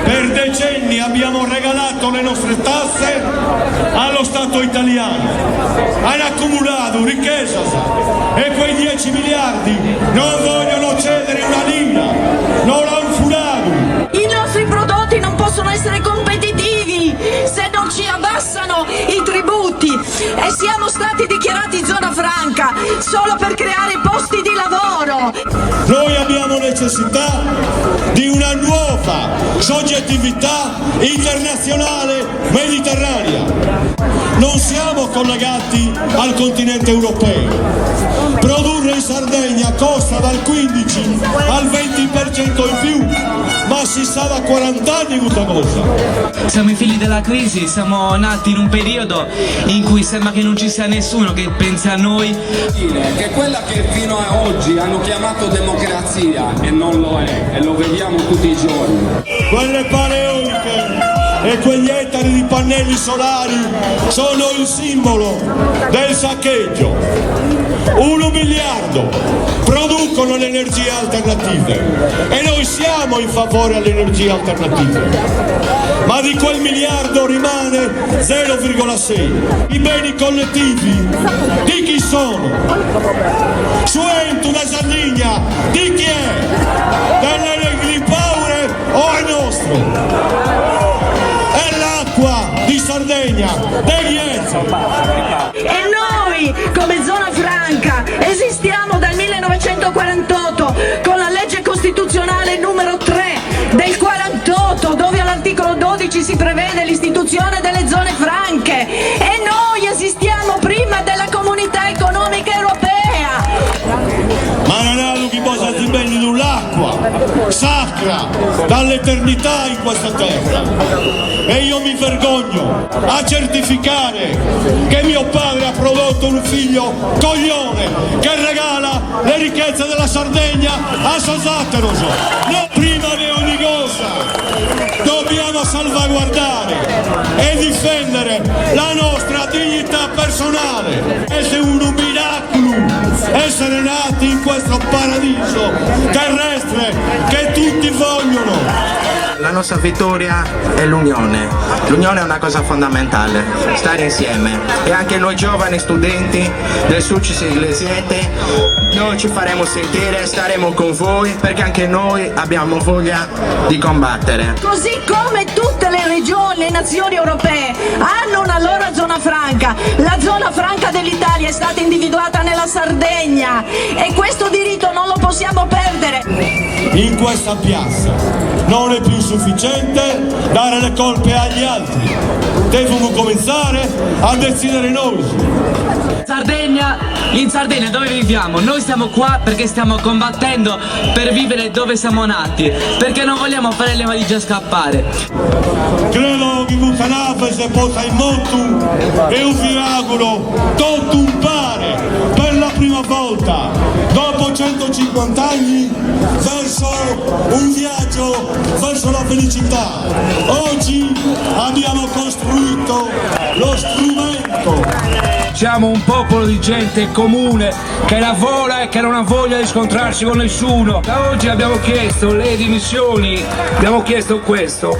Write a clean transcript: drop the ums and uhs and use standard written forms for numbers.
Per decenni abbiamo regalato le nostre tasse allo Stato italiano, hanno accumulato ricchezza e quei 10 miliardi non vogliono cedere una lira, non l'hanno furato. I nostri prodotti non possono essere competitivi se non ci abbassano i tributi e siamo stati dichiarati zona franca solo per creare posti di lavoro. Noi abbiamo necessità di una nuova soggettività internazionale mediterranea. Non siamo collegati al continente europeo. Produrre in Sardegna costa dal 15 al 20% in più, ma si sa da 40 anni questa cosa. Siamo i figli della crisi, siamo nati in un periodo in cui sembra che non ci sia nessuno che pensa a noi. Che quella che fino a oggi hanno chiamato democrazia e non lo è, e lo vediamo tutti i giorni. Quelle paleoliche e quegli ettari di pannelli solari sono il simbolo del saccheggio. 1 miliardo producono le energie alternative e noi siamo in favore alle energie alternative, ma di quel miliardo rimane 0,6. I beni collettivi di chi sono? Suentu da Sardegna di chi è? Delle Green Power o è nostro? È l'acqua di Sardegna degli Ezzi. E noi, come zona franca, esistiamo dal 1948 con la legge costituzionale numero 3 del 48, dove all'articolo 12 si prevede l'istituzione delle zone franche, e noi esistiamo prima della Comunità Economica Europea. Ma non è che possa si belli l'acqua sacra dall'eternità in questa terra, e io mi vergogno a certificare che mio padre ha prodotto un figlio coglione che regala le ricchezze della Sardegna a Sosatteros. No, prima di ogni cosa dobbiamo salvaguardare e difendere la nostra dignità personale. È un miracolo essere nati in questo paradiso terrestre che tutti vogliono. La nostra vittoria è l'unione. L'unione è una cosa fondamentale, stare insieme. E anche noi giovani studenti del Sulcis Iglesiente, noi ci faremo sentire, staremo con voi, perché anche noi abbiamo voglia di combattere. Così come tutte le regioni, le nazioni europee hanno una loro zona franca, la zona franca dell'Italia è stata individuata nella Sardegna e questo diritto non lo possiamo perdere. In questa piazza non è più sufficiente dare le colpe agli altri, devono cominciare a decidere noi. In Sardegna dove viviamo? Noi siamo qua perché stiamo combattendo per vivere dove siamo nati, perché non vogliamo fare le valigie a scappare. Credo che questa nave si possa in moto e un miracolo tutto un pare per la prima volta dopo 150 anni verso un viaggio verso la felicità. Oggi abbiamo costruito lo strumento. Siamo un popolo di gente comune che lavora e che non ha voglia di scontrarsi con nessuno. Da oggi abbiamo chiesto le dimissioni, abbiamo chiesto questo.